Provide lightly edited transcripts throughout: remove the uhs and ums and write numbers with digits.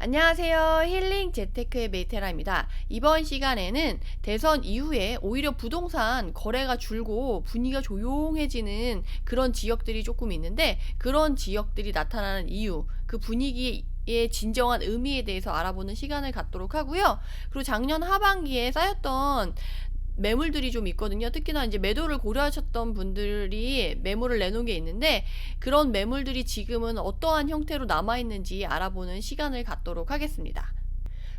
안녕하세요. 힐링 재테크의 메이테라입니다. 이번 시간에는 대선 이후에 오히려 부동산 거래가 줄고 분위기가 조용해지는 그런 지역들이 조금 있는데, 그런 지역들이 나타나는 이유, 그 분위기의 진정한 의미에 대해서 알아보는 시간을 갖도록 하고요. 그리고 작년 하반기에 쌓였던 매물들이 좀 있거든요. 특히나 이제 매도를 고려하셨던 분들이 매물을 내놓은 게 있는데, 그런 매물들이 지금은 어떠한 형태로 남아있는지 알아보는 시간을 갖도록 하겠습니다.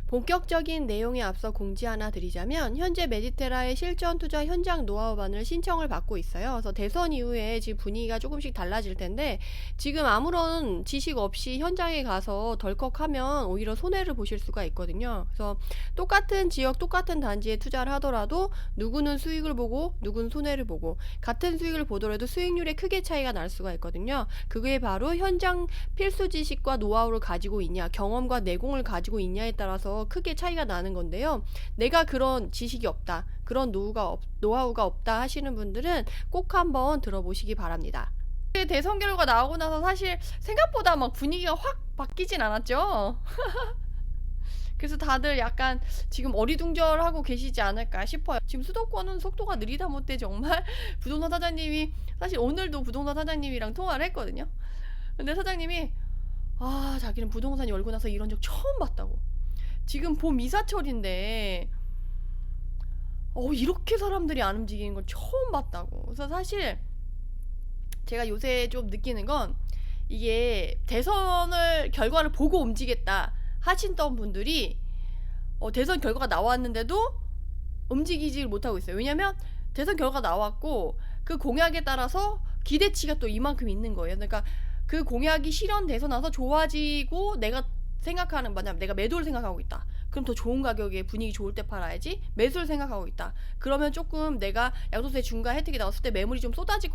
본격적인 내용에 앞서 공지 하나 드리자면, 현재 메디테라의 실전 투자 현장 노하우반을 신청을 받고 있어요. 그래서 대선 이후에 지금 분위기가 조금씩 달라질 텐데, 지금 아무런 지식 없이 현장에 가서 덜컥하면 오히려 손해를 보실 수가 있거든요. 그래서 똑같은 지역, 똑같은 단지에 투자를 하더라도 누구는 수익을 보고 누구는 손해를 보고, 같은 수익을 보더라도 수익률에 크게 차이가 날 수가 있거든요. 그게 바로 현장 필수 지식과 노하우를 가지고 있냐, 경험과 내공을 가지고 있냐에 따라서 크게 차이가 나는 건데요. 내가 그런 지식이 없다, 그런 노하우가 없다 하시는 분들은 꼭 한번 들어보시기 바랍니다. 대선 결과 나오고 나서 사실 생각보다 막 분위기가 확 바뀌진 않았죠. 그래서 다들 약간 지금 어리둥절하고 계시지 않을까 싶어요. 지금 수도권은 속도가 느리다 못해 정말 부동산 사장님이, 사실 오늘도 부동산 사장님이랑 통화를 했거든요. 근데 사장님이 자기는 부동산 열고 나서 이런 적 처음 봤다고. 지금 봄 이사철인데 이렇게 사람들이 안 움직이는 걸 처음 봤다고. 그래서 사실 제가 요새 좀 느끼는 건, 이게 대선을 결과를 보고 움직였다 하시던 분들이 대선 결과가 나왔는데도 움직이질 못하고 있어요. 왜냐면 대선 결과가 나왔고 그 공약에 따라서 기대치가 또 이만큼 있는 거예요. 그러니까 그 공약이 실현돼서 나서 좋아지고, 내가 생각하는, 만약 내가 매도를 생각하고 있다, 그럼 더 좋은 가격에 분위기 좋을 때 팔아야지. 매수를 생각하고 있다, 그러면 조금 내가 양도세 중과 혜택이 나왔을 때 매물이 좀 쏟아질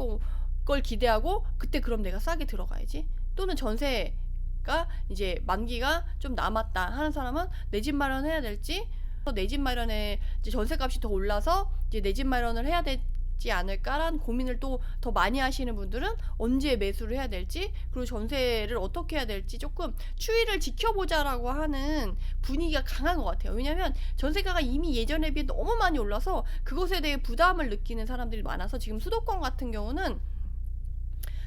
걸 기대하고, 그때 그럼 내가 싸게 들어가야지. 또는 전세가 이제 만기가 좀 남았다 하는 사람은 내 집 마련해야 될지, 내 집 마련에 이제 전세값이 더 올라서 이제 내 집 마련을 해야 될지 않을까라는 고민을 또 더 많이 하시는 분들은 언제 매수를 해야 될지, 그리고 전세를 어떻게 해야 될지 조금 추이를 지켜보자라고 하는 분위기가 강한 것 같아요. 왜냐면 전세가가 이미 예전에 비해 너무 많이 올라서 그것에 대해 부담을 느끼는 사람들이 많아서, 지금 수도권 같은 경우는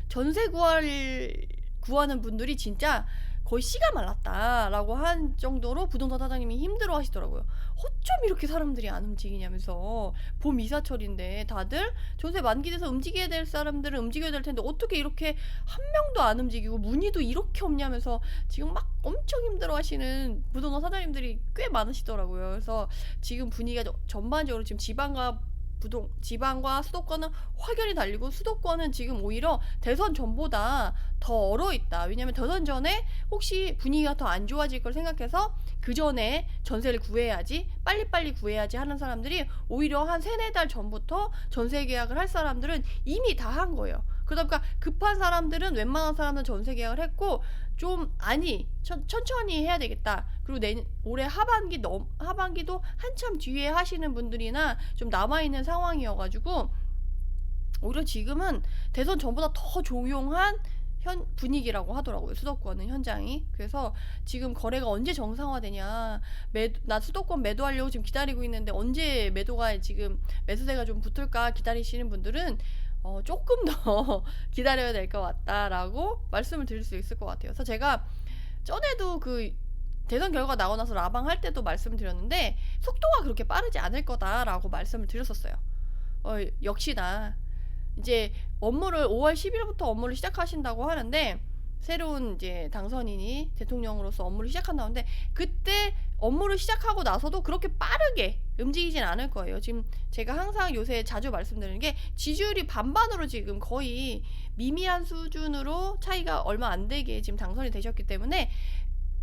전세 구하는 분들이 진짜 거의 씨가 말랐다라고 한 정도로 부동산 사장님이 힘들어 하시더라고요. 어쩜 이렇게 사람들이 안 움직이냐면서, 봄 이사철인데 다들 전세 만기돼서 움직여야 될 사람들은 움직여야 될 텐데 어떻게 이렇게 한 명도 안 움직이고 문의도 이렇게 없냐면서 지금 막 엄청 힘들어 하시는 부동산 사장님들이 꽤 많으시더라고요. 그래서 지금 분위기가 전반적으로 지금 지방과 수도권은 확연히 달리고, 수도권은 지금 오히려 대선 전보다 더 얼어있다. 왜냐면 대선 전에 혹시 분위기가 더 안 좋아질 걸 생각해서 그 전에 전세를 구해야지, 빨리빨리 구해야지 하는 사람들이 오히려 한 3-4달 전부터 전세 계약을 할 사람들은 이미 다 한 거예요. 그러다 보니까 급한 사람들은, 웬만한 사람은 전세 계약을 했고, 천천히 해야 되겠다. 그리고 올해 하반기도 한참 뒤에 하시는 분들이나 좀 남아있는 상황이어가지고, 오히려 지금은 대선 전보다 더 조용한 분위기라고 하더라고요. 수도권은 현장이. 그래서 지금 거래가 언제 정상화되냐, 나 수도권 매도하려고 지금 기다리고 있는데 언제 지금 매수세가 좀 붙을까 기다리시는 분들은 조금 더 기다려야 될 것 같다라고 말씀을 드릴 수 있을 것 같아요. 그래서 제가 전에도 그 대선 결과 나고 나서 라방 할 때도 말씀을 드렸는데, 속도가 그렇게 빠르지 않을 거다라고 말씀을 드렸었어요. 역시나 이제 5월 10일부터 업무를 시작하신다고 하는데, 새로운 이제 당선인이 대통령으로서 업무를 시작한다는데, 그때 업무를 시작하고 나서도 그렇게 빠르게 움직이진 않을 거예요. 지금 제가 항상 요새 자주 말씀드리는 게, 지지율이 반반으로 지금 거의 미미한 수준으로 차이가 얼마 안 되게 지금 당선이 되셨기 때문에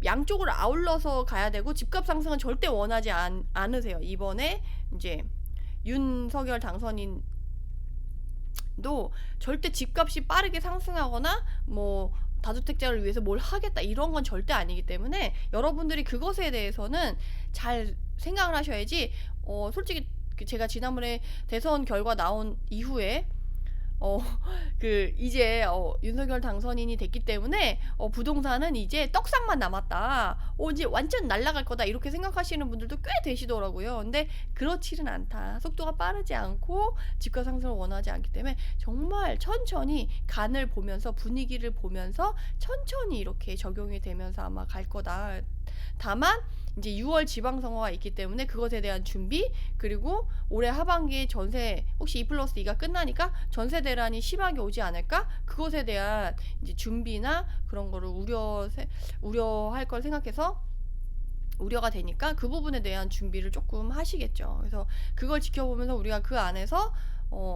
양쪽을 아울러서 가야 되고, 집값 상승은 절대 원하지 않으세요. 이번에 이제 윤석열 당선인도 절대 집값이 빠르게 상승하거나 뭐 다주택자를 위해서 뭘 하겠다 이런 건 절대 아니기 때문에, 여러분들이 그것에 대해서는 잘 생각을 하셔야지. 솔직히 제가 지난번에 대선 결과 나온 이후에 이제 윤석열 당선인이 됐기 때문에 부동산은 이제 떡상만 남았다. 이제 완전 날아갈 거다. 이렇게 생각하시는 분들도 꽤 되시더라고요. 근데 그렇지는 않다. 속도가 빠르지 않고 집가 상승을 원하지 않기 때문에 정말 천천히 간을 보면서 분위기를 보면서 천천히 이렇게 적용이 되면서 아마 갈 거다. 다만 이제 6월 지방선거가 있기 때문에 그것에 대한 준비, 그리고 올해 하반기에 전세 혹시 2+2가 끝나니까 전세 대란이 심하게 오지 않을까? 그것에 대한 이제 준비나 그런 거를 우려할 걸 생각해서 우려가 되니까 그 부분에 대한 준비를 조금 하시겠죠. 그래서 그걸 지켜보면서 우리가 그 안에서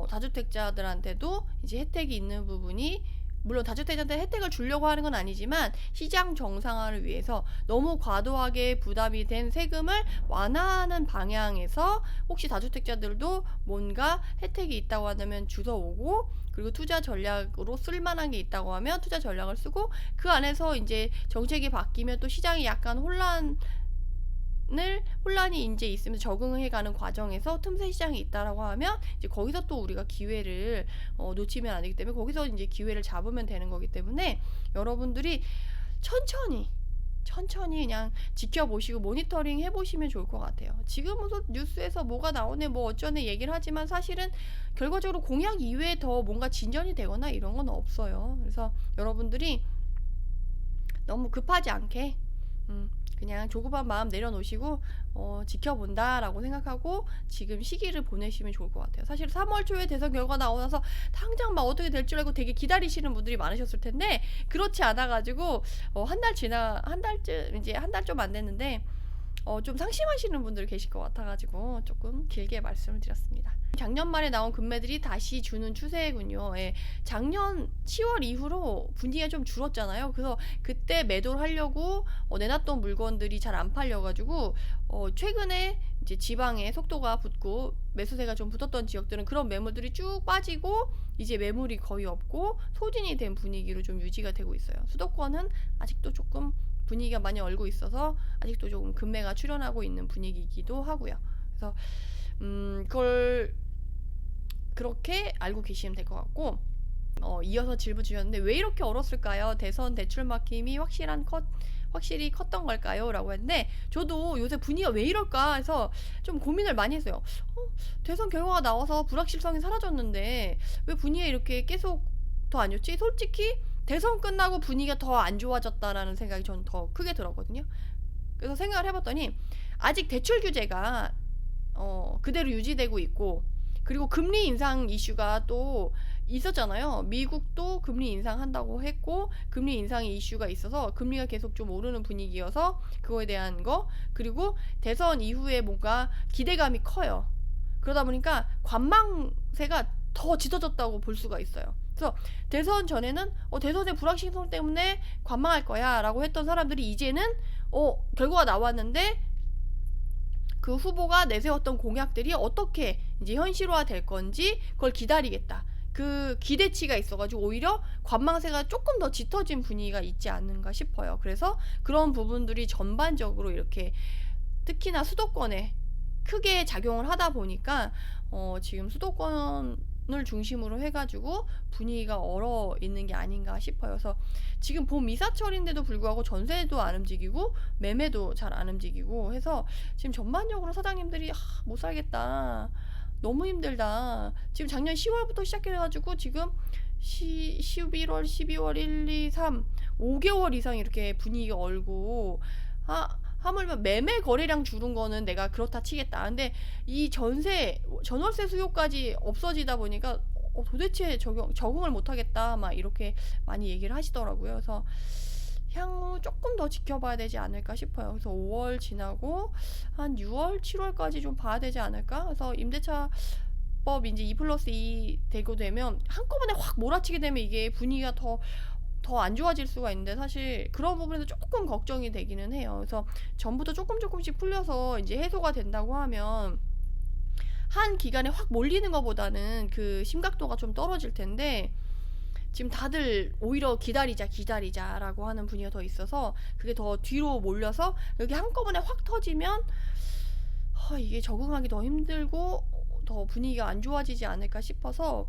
다주택자들한테도 이제 혜택이 있는 부분이, 물론 다주택자한테 혜택을 주려고 하는 건 아니지만 시장 정상화를 위해서 너무 과도하게 부담이 된 세금을 완화하는 방향에서 혹시 다주택자들도 뭔가 혜택이 있다고 하면 주워오고, 그리고 투자 전략으로 쓸만한 게 있다고 하면 투자 전략을 쓰고, 그 안에서 이제 정책이 바뀌면 또 시장이 약간 혼란이 이제 있으면서 적응해가는 과정에서 틈새 시장이 있다라고 하면 이제 거기서 또 우리가 기회를 놓치면 안 되기 때문에 거기서 이제 기회를 잡으면 되는 거기 때문에 여러분들이 천천히 그냥 지켜보시고 모니터링 해보시면 좋을 것 같아요. 지금은 뉴스에서 뭐가 나오네 뭐 어쩌네 얘기를 하지만 사실은 결과적으로 공약 이외에 더 뭔가 진전이 되거나 이런 건 없어요. 그래서 여러분들이 너무 급하지 않게 그냥 조급한 마음 내려놓으시고 지켜본다라고 생각하고 지금 시기를 보내시면 좋을 것 같아요. 사실 3월 초에 대선 결과 나오고 나서 당장 막 어떻게 될 줄 알고 되게 기다리시는 분들이 많으셨을 텐데 그렇지 않아가지고 한 달쯤 이제 한 달 좀 안 됐는데 좀 상심하시는 분들 계실 것 같아가지고 조금 길게 말씀을 드렸습니다. 작년 말에 나온 금매들이 다시 주는 추세군요. 예, 작년 10월 이후로 분위기가 좀 줄었잖아요. 그래서 그때 매도를 하려고 내놨던 물건들이 잘 안 팔려가지고 최근에 이제 지방에 속도가 붙고 매수세가 좀 붙었던 지역들은 그런 매물들이 쭉 빠지고 이제 매물이 거의 없고 소진이 된 분위기로 좀 유지가 되고 있어요. 수도권은 아직도 조금 분위기가 많이 얼고 있어서 아직도 조금 금매가 출현하고 있는 분위기이기도 하고요. 그래서 그걸 그렇게 알고 계시면 될 것 같고, 이어서 질문 주셨는데 왜 이렇게 얼었을까요? 대선 대출 막힘이 확실히 컸던 걸까요? 라고 했는데 저도 요새 분위기가 왜 이럴까 해서 좀 고민을 많이 했어요. 대선 결과가 나와서 불확실성이 사라졌는데 왜 분위기가 이렇게 계속 더 안 좋지? 솔직히 대선 끝나고 분위기가 더 안 좋아졌다라는 생각이 전 더 크게 들었거든요. 그래서 생각을 해봤더니 아직 대출 규제가 그대로 유지되고 있고, 그리고 금리 인상 이슈가 또 있었잖아요. 미국도 금리 인상한다고 했고 금리 인상 이슈가 있어서 금리가 계속 좀 오르는 분위기여서 그거에 대한 거, 그리고 대선 이후에 뭔가 기대감이 커요. 그러다 보니까 관망세가 더 짙어졌다고 볼 수가 있어요. 그래서 대선 전에는 대선의 불확실성 때문에 관망할 거야 라고 했던 사람들이 이제는 결과가 나왔는데 그 후보가 내세웠던 공약들이 어떻게 이제 현실화 될 건지 그걸 기다리겠다. 그 기대치가 있어가지고 오히려 관망세가 조금 더 짙어진 분위기가 있지 않는가 싶어요. 그래서 그런 부분들이 전반적으로 이렇게 특히나 수도권에 크게 작용을 하다 보니까 지금 수도권을 중심으로 해가지고 분위기가 얼어 있는 게 아닌가 싶어요. 그래서 지금 봄 이사철인데도 불구하고 전세도 안 움직이고 매매도 잘 안 움직이고 해서 지금 전반적으로 사장님들이 못 살겠다, 너무 힘들다. 지금 작년 10월부터 시작해가지고 지금 11월, 12월, 1, 2, 3, 5개월 이상 이렇게 분위기가 얼고 하물며 매매 거래량 줄은 거는 내가 그렇다 치겠다. 근데 이 전월세 수요까지 없어지다 보니까 도대체 적응을 못하겠다 막 이렇게 많이 얘기를 하시더라고요. 그래서 향후 조금 더 지켜봐야 되지 않을까 싶어요. 그래서 5월 지나고 한 6월, 7월까지 좀 봐야 되지 않을까. 그래서 임대차법 이제 2+2 되고 되면 한꺼번에 확 몰아치게 되면 이게 분위기가 더 안 좋아질 수가 있는데 사실 그런 부분에서 조금 걱정이 되기는 해요. 그래서 전부터 조금씩 풀려서 이제 해소가 된다고 하면 한 기간에 확 몰리는 것보다는 그 심각도가 좀 떨어질 텐데 지금 다들 오히려 기다리자라고 하는 분위기가 더 있어서 그게 더 뒤로 몰려서 여기 한꺼번에 확 터지면 이게 적응하기 더 힘들고 더 분위기가 안 좋아지지 않을까 싶어서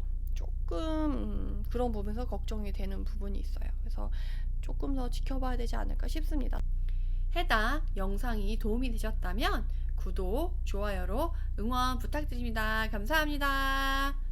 조금 그런 부분에서 걱정이 되는 부분이 있어요. 그래서 조금 더 지켜봐야 되지 않을까 싶습니다. 해당 영상이 도움이 되셨다면 구독, 좋아요로 응원 부탁드립니다. 감사합니다.